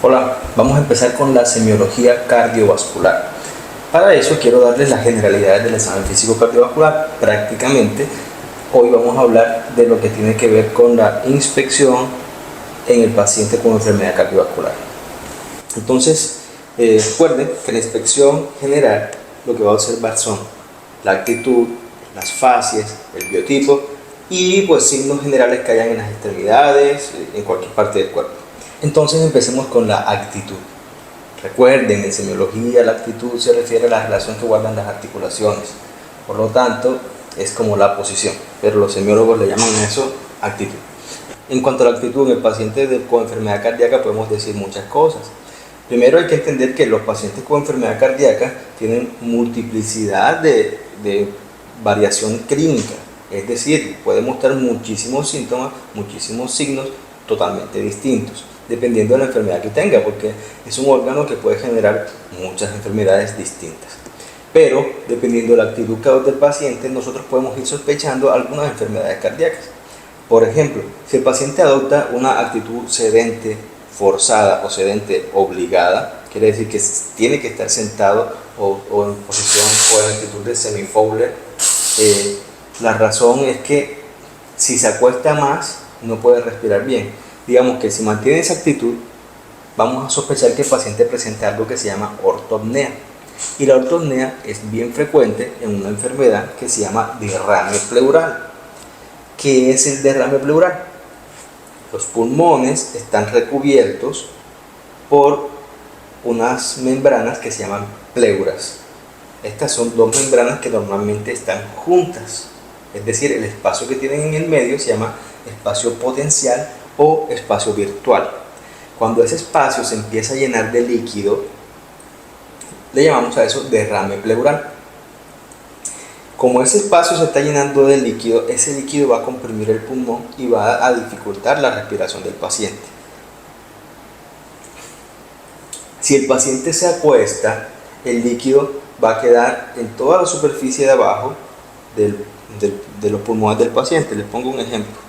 Hola, vamos a empezar con la semiología cardiovascular. Para eso quiero darles las generalidades del examen físico cardiovascular. Prácticamente hoy vamos a hablar de lo que tiene que ver con la inspección en el paciente con enfermedad cardiovascular. Entonces, recuerden que la inspección general lo que va a observar son la actitud, las facies, el biotipo y pues signos generales que hayan en las extremidades, en cualquier parte del cuerpo. Entonces empecemos con la actitud. Recuerden, en semiología la actitud se refiere a la relación que guardan las articulaciones. Por lo tanto, es como la posición, pero los semiólogos le llaman eso actitud. En cuanto a la actitud en el paciente con enfermedad cardíaca podemos decir muchas cosas. Primero hay que entender que los pacientes con enfermedad cardíaca tienen multiplicidad de variación clínica. Es decir, pueden mostrar muchísimos síntomas, muchísimos signos totalmente distintos, dependiendo de la enfermedad que tenga, porque es un órgano que puede generar muchas enfermedades distintas. Pero, dependiendo de la actitud que adopte el paciente, nosotros podemos ir sospechando algunas enfermedades cardíacas. Por ejemplo, si el paciente adopta una actitud sedente forzada o sedente obligada, quiere decir que tiene que estar sentado o en posición o en actitud de semi-Fowler, la razón es que si se acuesta más, no puede respirar bien. Digamos que si mantiene esa actitud, vamos a sospechar que el paciente presenta algo que se llama ortopnea. Y la ortopnea es bien frecuente en una enfermedad que se llama derrame pleural. ¿Qué es el derrame pleural? Los pulmones están recubiertos por unas membranas que se llaman pleuras. Estas son dos membranas que normalmente están juntas. Es decir, el espacio que tienen en el medio se llama espacio potencial o espacio virtual. Cuando ese espacio se empieza a llenar de líquido, le llamamos a eso derrame pleural. Como ese espacio se está llenando de líquido, ese líquido va a comprimir el pulmón y va a dificultar la respiración del paciente. Si el paciente se acuesta, el líquido va a quedar en toda la superficie de abajo de los pulmones del paciente. Les pongo un ejemplo.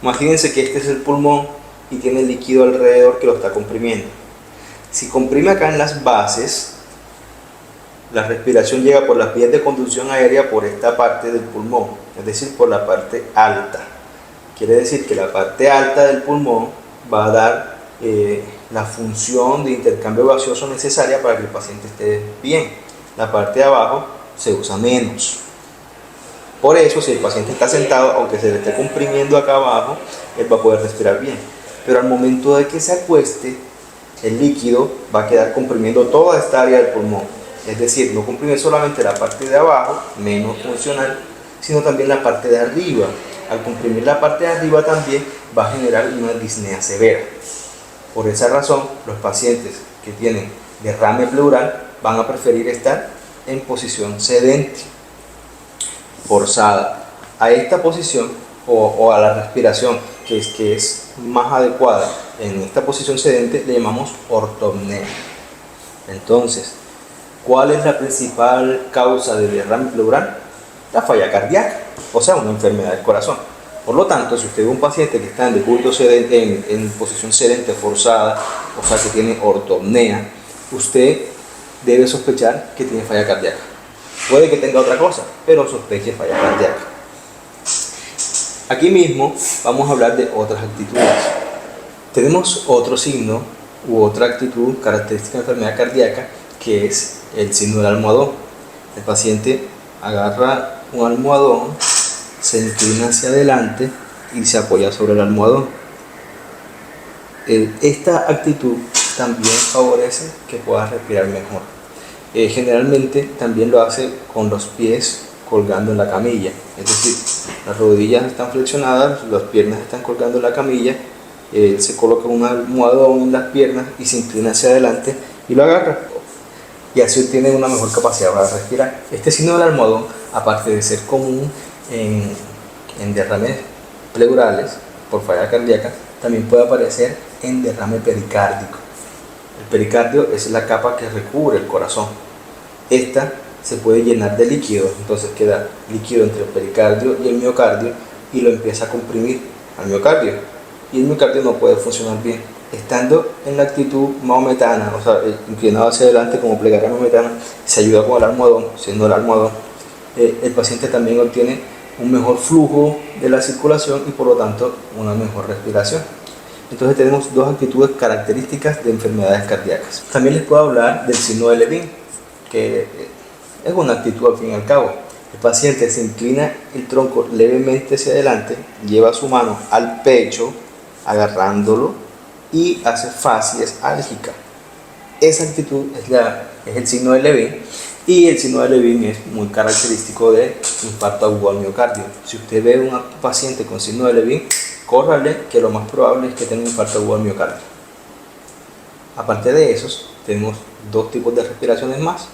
Imagínense que este es el pulmón y tiene líquido alrededor que lo está comprimiendo. Si comprime acá en las bases, la respiración llega por las vías de conducción aérea por esta parte del pulmón, es decir, por la parte alta. Quiere decir que la parte alta del pulmón va a dar la función de intercambio gaseoso necesaria para que el paciente esté bien. La parte de abajo se usa menos. Por eso, si el paciente está sentado, aunque se le esté comprimiendo acá abajo, él va a poder respirar bien. Pero al momento de que se acueste, el líquido va a quedar comprimiendo toda esta área del pulmón. Es decir, no comprime solamente la parte de abajo, menos funcional, sino también la parte de arriba. Al comprimir la parte de arriba también va a generar una disnea severa. Por esa razón, los pacientes que tienen derrame pleural van a preferir estar en posición sedente, forzada. A esta posición o a la respiración que es más adecuada en esta posición sedente le llamamos ortopnea. Entonces, ¿cuál es la principal causa de derrame pleural? La falla cardíaca, o sea, una enfermedad del corazón. Por lo tanto, si usted ve un paciente que está en decúbito sedente, en posición sedente forzada, o sea, que tiene ortopnea, usted debe sospechar que tiene falla cardíaca. Puede que tenga otra cosa, pero sospeche falla cardíaca. Aquí mismo vamos a hablar de otras actitudes. Tenemos otro signo u otra actitud característica de enfermedad cardíaca, que es el signo del almohadón. El paciente agarra un almohadón, se inclina hacia adelante y se apoya sobre el almohadón. Esta actitud también favorece que pueda respirar mejor. Generalmente también lo hace con los pies colgando en la camilla, es decir, las rodillas están flexionadas, las piernas están colgando en la camilla, se coloca un almohadón en las piernas y se inclina hacia adelante y lo agarra, y así obtiene una mejor capacidad para respirar. Este signo del almohadón, aparte de ser común en derrames pleurales por falla cardíaca, también puede aparecer en derrame pericárdico. El pericardio es la capa que recubre el corazón. Esta se puede llenar de líquido, entonces queda líquido entre el pericardio y el miocardio y lo empieza a comprimir al miocardio. Y el miocardio no puede funcionar bien. estando en la actitud maometana, o sea, inclinado hacia adelante como plegaria maometana, se ayuda con el almohadón, siendo el almohadón, el paciente también obtiene un mejor flujo de la circulación y por lo tanto una mejor respiración. Entonces tenemos dos actitudes características de enfermedades cardíacas. También les puedo hablar del signo de Levine, que es una actitud al fin y al cabo. El paciente se inclina el tronco levemente hacia adelante, lleva su mano al pecho, agarrándolo y hace facies álgica. Esa actitud es el signo de Levine, y el signo de Levine es muy característico de infarto agudo al miocardio. Si usted ve a un paciente con signo de Levine, córrale, que lo más probable es que tenga un infarto agudo al miocardio. Aparte de esos, tenemos dos tipos de respiraciones más.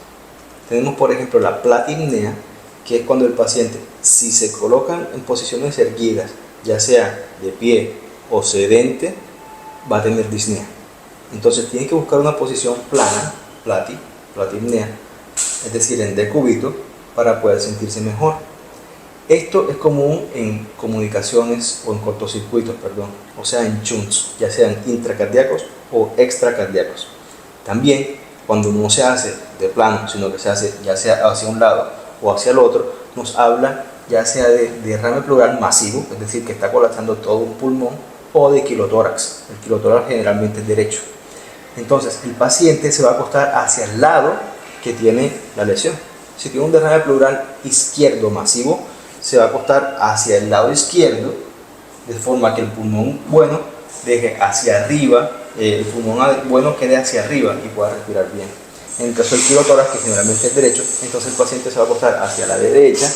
Tenemos, por ejemplo, la platipnea, que es cuando el paciente, si se colocan en posiciones erguidas, ya sea de pie o sedente, va a tener disnea. Entonces tiene que buscar una posición plana, platipnea, es decir, en decúbito, para poder sentirse mejor. Esto es común en comunicaciones o en cortocircuitos, o sea, en shunts, ya sean intracardíacos o extracardíacos. También, cuando no se hace de plano, sino que se hace ya sea hacia un lado o hacia el otro, nos habla ya sea de derrame pleural masivo, es decir, que está colapsando todo un pulmón, o de quilotórax. El quilotórax generalmente es derecho. Entonces, el paciente se va a acostar hacia el lado que tiene la lesión. Si tiene un derrame pleural izquierdo masivo, se va a acostar hacia el lado izquierdo, de forma que el pulmón bueno deje hacia arriba, el pulmón bueno quede hacia arriba y pueda respirar bien. En el caso del quilotórax, que generalmente es derecho, entonces el paciente se va a acostar hacia la derecha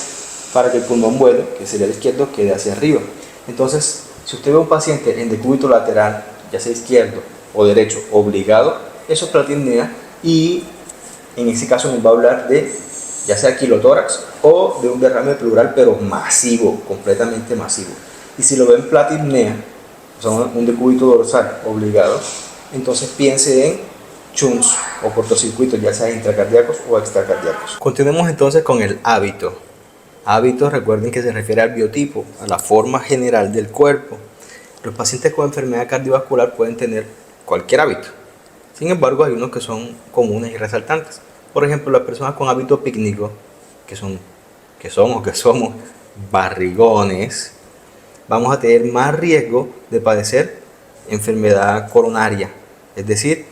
para que el pulmón bueno, que sería el izquierdo, quede hacia arriba. Entonces, si usted ve a un paciente en decúbito lateral, ya sea izquierdo o derecho obligado, eso es platipnea, y en ese caso nos va a hablar de ya sea quilotórax o de un derrame pleural pero masivo, completamente masivo. Y si lo ven platipnea, o sea, un decúbito dorsal obligado, entonces piense en shunts o cortocircuitos, ya sea intracardíacos o extracardíacos. Continuemos entonces con el hábito. Hábito, recuerden que se refiere al biotipo, a la forma general del cuerpo. Los pacientes con enfermedad cardiovascular pueden tener cualquier hábito. Sin embargo, hay unos que son comunes y resaltantes. Por ejemplo, las personas con hábito pícnico, que somos barrigones, vamos a tener más riesgo de padecer enfermedad coronaria. Es decir,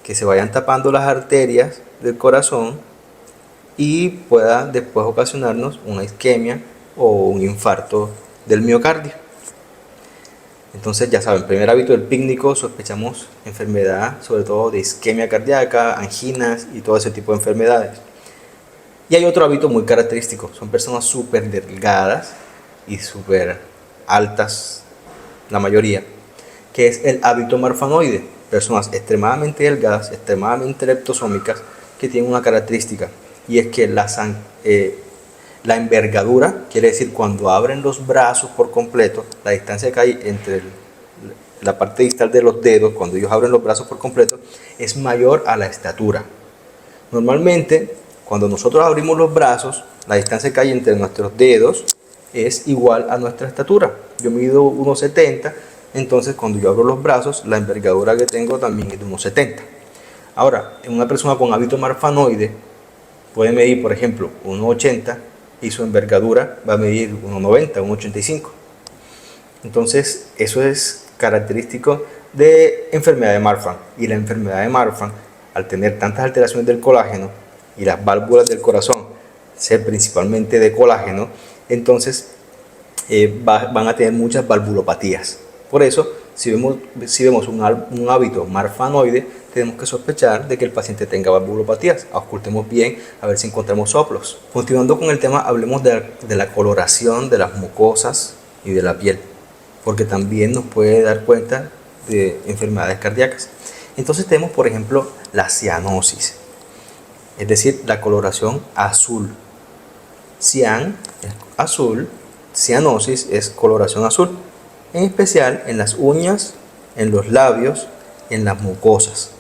que se vayan tapando las arterias del corazón y pueda después ocasionarnos una isquemia o un infarto del miocardio. Entonces, ya saben, primer hábito del pícnico, sospechamos enfermedad, sobre todo de isquemia cardíaca, anginas y todo ese tipo de enfermedades. Y hay otro hábito muy característico, son personas súper delgadas y súper altas, la mayoría, que es el hábito marfanoide, personas extremadamente delgadas, extremadamente leptosómicas, que tienen una característica, y es que la envergadura, quiere decir cuando abren los brazos por completo, la distancia que hay entre la parte distal de los dedos, cuando ellos abren los brazos por completo, es mayor a la estatura. Normalmente, cuando nosotros abrimos los brazos, la distancia que hay entre nuestros dedos es igual a nuestra estatura. Yo mido 1,70, entonces cuando yo abro los brazos, la envergadura que tengo también es de 1,70. Ahora, en una persona con hábito marfanoide puede medir, por ejemplo, 1,80 y su envergadura va a medir 1,90, 1,85. Entonces, eso es característico de enfermedad de Marfan. Y la enfermedad de Marfan, al tener tantas alteraciones del colágeno y las válvulas del corazón ser principalmente de colágeno, entonces van a tener muchas valvulopatías. Por eso, si vemos un hábito marfanoide, tenemos que sospechar de que el paciente tenga valvulopatías. Auscultemos bien a ver si encontramos soplos. Continuando con el tema, hablemos de la coloración de las mucosas y de la piel, porque también nos puede dar cuenta de enfermedades cardíacas. Entonces tenemos, por ejemplo, la cianosis, es decir, la coloración azul. Cian es azul, cianosis es coloración azul, en especial en las uñas, en los labios, en las mucosas,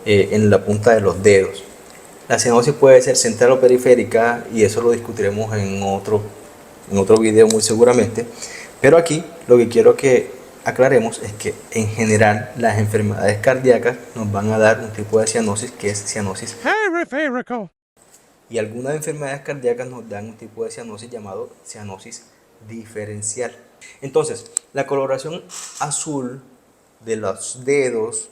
en la punta de los dedos. La cianosis puede ser central o periférica, y eso lo discutiremos en otro video muy seguramente, pero aquí lo que quiero que aclaremos es que en general las enfermedades cardíacas nos van a dar un tipo de cianosis que es cianosis periférica. Y algunas enfermedades cardíacas nos dan un tipo de cianosis llamado cianosis diferencial. Entonces, la coloración azul de los dedos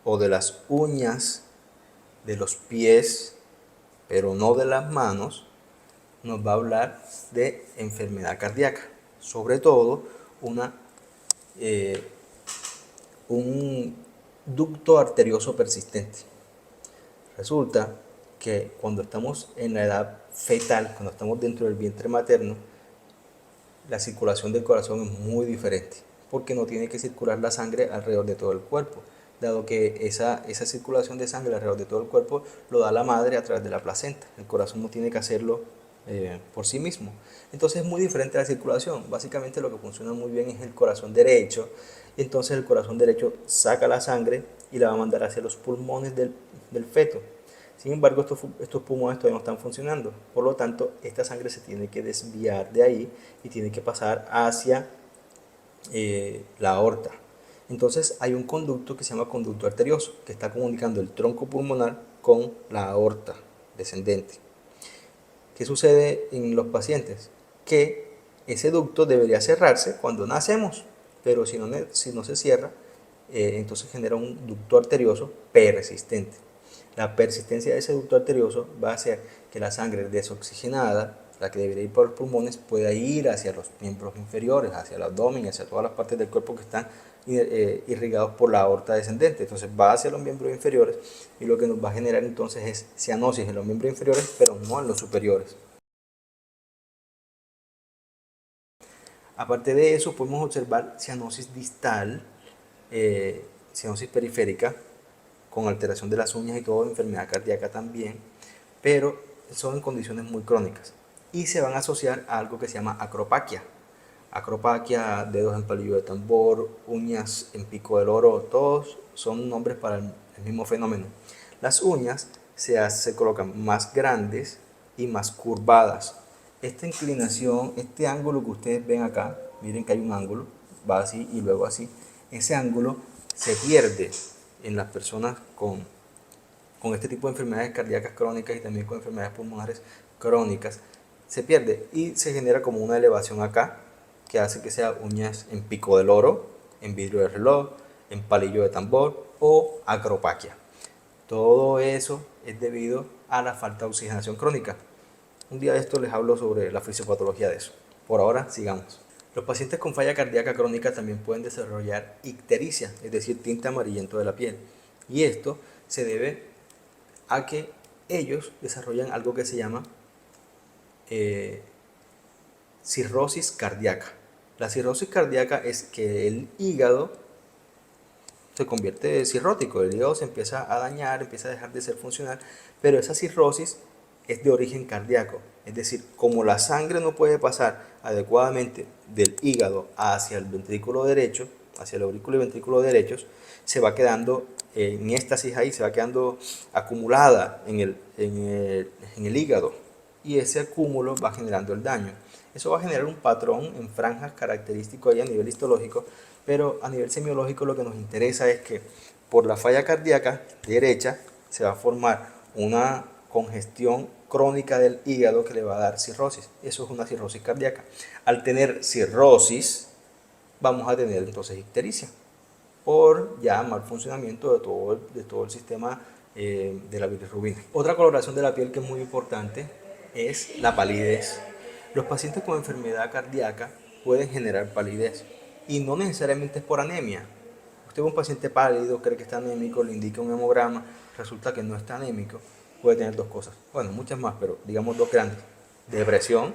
o de las uñas de los pies, pero no de las manos, nos va a hablar de enfermedad cardíaca, sobre todo un ducto arterioso persistente. Resulta que cuando estamos en la edad fetal, cuando estamos dentro del vientre materno, la circulación del corazón es muy diferente, porque no tiene que circular la sangre alrededor de todo el cuerpo, dado que esa circulación de sangre alrededor de todo el cuerpo lo da la madre a través de la placenta. El corazón no tiene que hacerlo por sí mismo. Entonces es muy diferente la circulación. Básicamente lo que funciona muy bien es el corazón derecho. Entonces el corazón derecho saca la sangre y la va a mandar hacia los pulmones del feto. Sin embargo, estos pulmones todavía no están funcionando. Por lo tanto, esta sangre se tiene que desviar de ahí y tiene que pasar hacia la aorta. Entonces hay un conducto que se llama conducto arterioso, que está comunicando el tronco pulmonar con la aorta descendente. ¿Qué sucede en los pacientes? Que ese ducto debería cerrarse cuando nacemos, pero si no se cierra, entonces genera un ducto arterioso persistente. La persistencia de ese ducto arterioso va a hacer que la sangre desoxigenada, la que debería ir por los pulmones, pueda ir hacia los miembros inferiores, hacia el abdomen, hacia todas las partes del cuerpo que están irrigados por la aorta descendente. Entonces va hacia los miembros inferiores y lo que nos va a generar entonces es cianosis en los miembros inferiores, pero no en los superiores. Aparte de eso, podemos observar cianosis distal, cianosis periférica, con alteración de las uñas y todo, enfermedad cardíaca también, pero son en condiciones muy crónicas y se van a asociar a algo que se llama acropaquia. Acropaquia, dedos en palillo de tambor, uñas en pico del oro, todos son nombres para el mismo fenómeno. Las uñas se colocan más grandes y más curvadas. Esta inclinación, este ángulo que ustedes ven acá, miren que hay un ángulo, va así y luego así, ese ángulo se pierde en las personas con este tipo de enfermedades cardíacas crónicas y también con enfermedades pulmonares crónicas, se pierde y se genera como una elevación acá que hace que sea uñas en pico del oro, en vidrio de reloj, en palillo de tambor o acropaquia. Todo eso es debido a la falta de oxigenación crónica. Un día de esto les hablo sobre la fisiopatología de eso. Por ahora, sigamos. Los pacientes con falla cardíaca crónica también pueden desarrollar ictericia, es decir, tinte amarillento de la piel. Y esto se debe a que ellos desarrollan algo que se llama cirrosis cardíaca. La cirrosis cardíaca es que el hígado se convierte en cirrótico, el hígado se empieza a dañar, empieza a dejar de ser funcional, pero esa cirrosis es de origen cardíaco, es decir, como la sangre no puede pasar adecuadamente del hígado hacia el ventrículo derecho, hacia el aurículo y ventrículo derechos, se va quedando en éxtasis ahí, se va quedando acumulada en el hígado y ese acúmulo va generando el daño. Eso va a generar un patrón en franjas característico ahí a nivel histológico, pero a nivel semiológico lo que nos interesa es que por la falla cardíaca derecha se va a formar una congestión crónica del hígado que le va a dar cirrosis. Eso es una cirrosis cardíaca. Al tener cirrosis, vamos a tener entonces ictericia por ya mal funcionamiento de todo el sistema de la bilirrubina. Otra coloración de la piel que es muy importante es la palidez. Los pacientes con enfermedad cardíaca pueden generar palidez y no necesariamente es por anemia. Usted ve un paciente pálido, cree que está anémico, le indica un hemograma, resulta que no está anémico, puede tener dos cosas, bueno, muchas más, pero digamos dos grandes: depresión,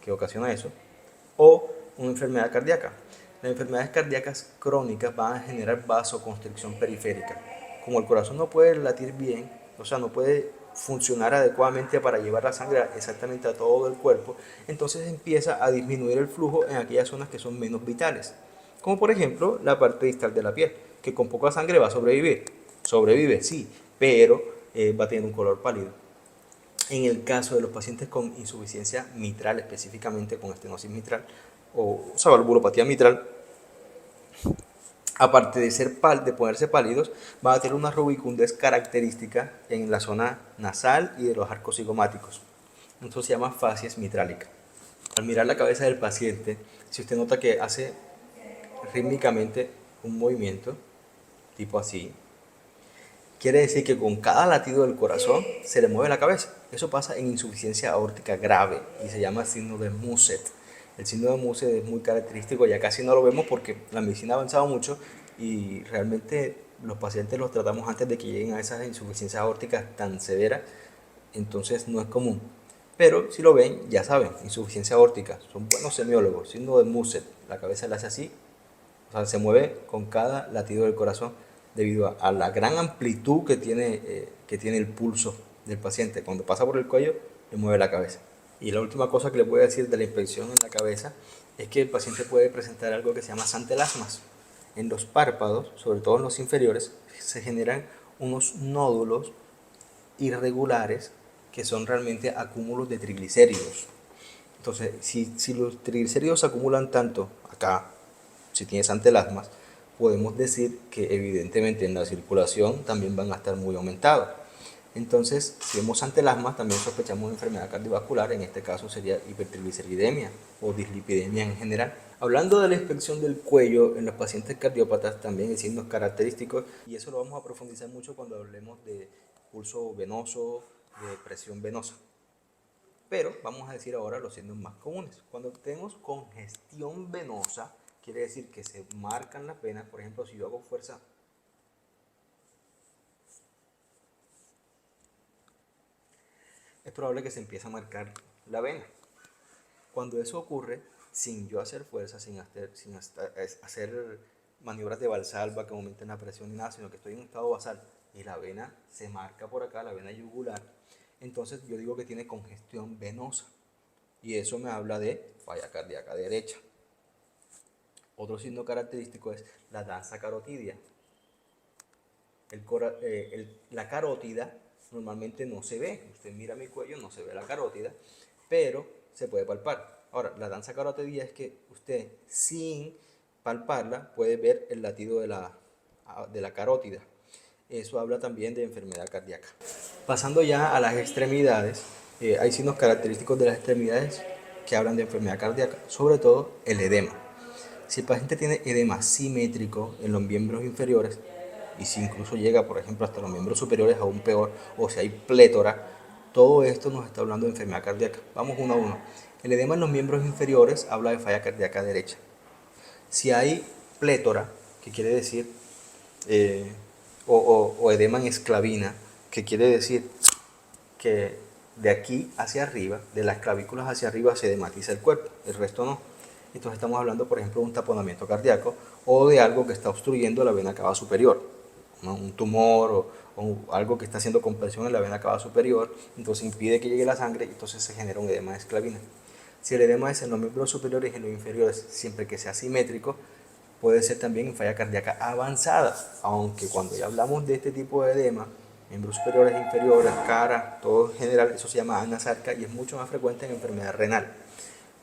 que ocasiona eso, o una enfermedad cardíaca. Las enfermedades cardíacas crónicas van a generar vasoconstricción periférica. Como el corazón no puede latir bien, o sea, no puede funcionar adecuadamente para llevar la sangre exactamente a todo el cuerpo, entonces empieza a disminuir el flujo en aquellas zonas que son menos vitales, como por ejemplo la parte distal de la piel, que con poca sangre va a sobrevivir. Sobrevive, sí, pero va a tener un color pálido. En el caso de los pacientes con insuficiencia mitral, específicamente con estenosis mitral o valvulopatía mitral, aparte de de ponerse pálidos, van a tener una rubicundez característica en la zona nasal y de los arcos cigomáticos. Esto se llama facies mitrálica. Al mirar la cabeza del paciente, si usted nota que hace rítmicamente un movimiento, tipo así, quiere decir que con cada latido del corazón se le mueve la cabeza. Eso pasa en insuficiencia aórtica grave y se llama signo de Muset. El signo de Muset es muy característico, ya casi no lo vemos porque la medicina ha avanzado mucho y realmente los pacientes los tratamos antes de que lleguen a esas insuficiencias aórticas tan severas, entonces no es común. Pero si lo ven, ya saben, insuficiencia aórtica, son buenos semiólogos, signo de Muset, la cabeza la hace así, o sea, se mueve con cada latido del corazón debido a la gran amplitud que tiene el pulso del paciente. Cuando pasa por el cuello, le mueve la cabeza. Y la última cosa que le voy a decir de la inspección en la cabeza es que el paciente puede presentar algo que se llama santelasmas. En los párpados, sobre todo en los inferiores, se generan unos nódulos irregulares que son realmente acúmulos de triglicéridos. Entonces, si los triglicéridos se acumulan tanto acá, si tienes antelasmas, podemos decir que evidentemente en la circulación también van a estar muy aumentados. Entonces, si vemos antelasmas, también sospechamos una enfermedad cardiovascular, en este caso sería hipertrigliceridemia o dislipidemia en general. Hablando de la inspección del cuello en los pacientes cardiópatas, también hay signos característicos y eso lo vamos a profundizar mucho cuando hablemos de pulso venoso, de presión venosa. Pero vamos a decir ahora los signos más comunes. Cuando tenemos congestión venosa, quiere decir que se marcan las venas. Por ejemplo, si yo hago fuerza, es probable que se empiece a marcar la vena. Cuando eso ocurre, sin yo hacer fuerza, sin hacer maniobras de valsalva que aumenten la presión ni nada, sino que estoy en un estado basal y la vena se marca por acá, la vena yugular, entonces yo digo que tiene congestión venosa y eso me habla de falla cardíaca derecha. Otro signo característico es la danza carotidia. La carótida normalmente no se ve. Usted mira mi cuello, no se ve la carótida, pero se puede palpar. Ahora, la danza carotidia es que usted sin palparla puede ver el latido de la carótida. Eso habla también de enfermedad cardíaca. Pasando ya a las extremidades, hay signos característicos de las extremidades que hablan de enfermedad cardíaca, sobre todo el edema. Si el paciente tiene edema simétrico en los miembros inferiores, y si incluso llega, por ejemplo, hasta los miembros superiores, aún peor, o si hay plétora, todo esto nos está hablando de enfermedad cardíaca. Vamos uno a uno. El edema en los miembros inferiores habla de falla cardíaca derecha. Si hay plétora, que quiere decir, o edema en esclavina, que quiere decir que de aquí hacia arriba, de las clavículas hacia arriba, se edematiza el cuerpo, el resto no. Entonces estamos hablando, por ejemplo, de un taponamiento cardíaco o de algo que está obstruyendo la vena cava superior, ¿no? Un tumor o algo que está haciendo compresión en la vena cava superior, entonces impide que llegue la sangre y entonces se genera un edema de esclavina. Si el edema es en los miembros superiores y en los inferiores, siempre que sea simétrico, puede ser también en falla cardíaca avanzada, aunque cuando ya hablamos de este tipo de edema, miembros superiores e inferiores, cara, todo en general, eso se llama anasarca y es mucho más frecuente en enfermedad renal,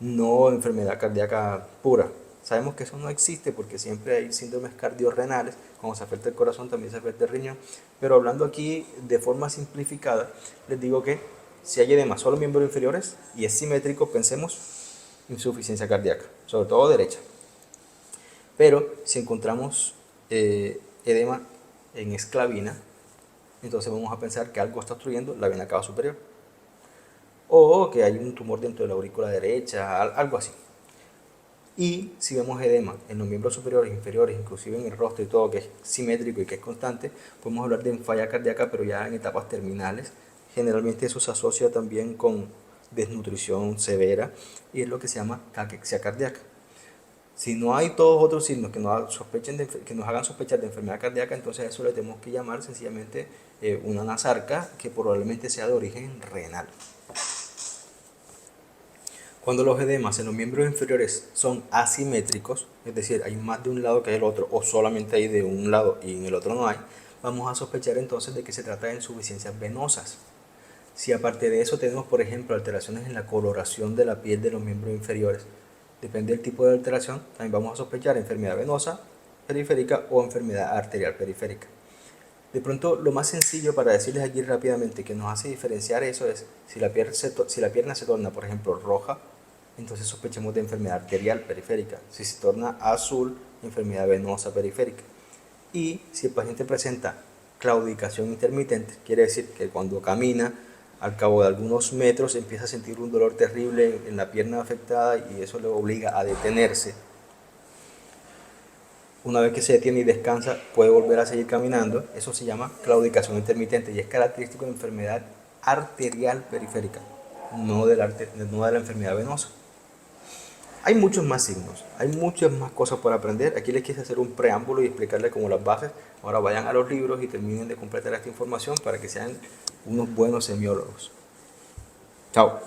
no enfermedad cardíaca pura. Sabemos que eso no existe porque siempre hay síndromes cardiorrenales, cuando se afecta el corazón también se afecta el riñón, pero hablando aquí de forma simplificada, les digo que si hay edema solo en miembros inferiores y es simétrico, pensemos insuficiencia cardíaca, sobre todo derecha. Pero si encontramos edema en esclavina, entonces vamos a pensar que algo está obstruyendo la vena cava superior o que hay un tumor dentro de la aurícula derecha, algo así. Y si vemos edema en los miembros superiores e inferiores, inclusive en el rostro y todo, que es simétrico y que es constante, podemos hablar de falla cardíaca, pero ya en etapas terminales. Generalmente eso se asocia también con desnutrición severa y es lo que se llama caquexia cardíaca. Si no hay todos otros signos que nos hagan sospechar de enfermedad cardíaca, entonces a eso le tenemos que llamar sencillamente una anasarca que probablemente sea de origen renal. Cuando los edemas en los miembros inferiores son asimétricos, es decir, hay más de un lado que el otro, o solamente hay de un lado y en el otro no hay, vamos a sospechar entonces de que se trata de insuficiencias venosas. Si aparte de eso tenemos, por ejemplo, alteraciones en la coloración de la piel de los miembros inferiores, depende del tipo de alteración, también vamos a sospechar enfermedad venosa periférica o enfermedad arterial periférica. De pronto, lo más sencillo para decirles aquí rápidamente que nos hace diferenciar eso es si la pierna se torna, por ejemplo, roja, entonces sospechemos de enfermedad arterial periférica. Si se torna azul, enfermedad venosa periférica. Y si el paciente presenta claudicación intermitente, quiere decir que cuando camina, al cabo de algunos metros empieza a sentir un dolor terrible en la pierna afectada y eso le obliga a detenerse. Una vez que se detiene y descansa, puede volver a seguir caminando. Eso se llama claudicación intermitente y es característico de enfermedad arterial periférica, no de la enfermedad venosa. Hay muchos más signos, hay muchas más cosas por aprender. Aquí les quise hacer un preámbulo y explicarles como las bases. Ahora vayan a los libros y terminen de completar esta información para que sean unos buenos semiólogos. Chao.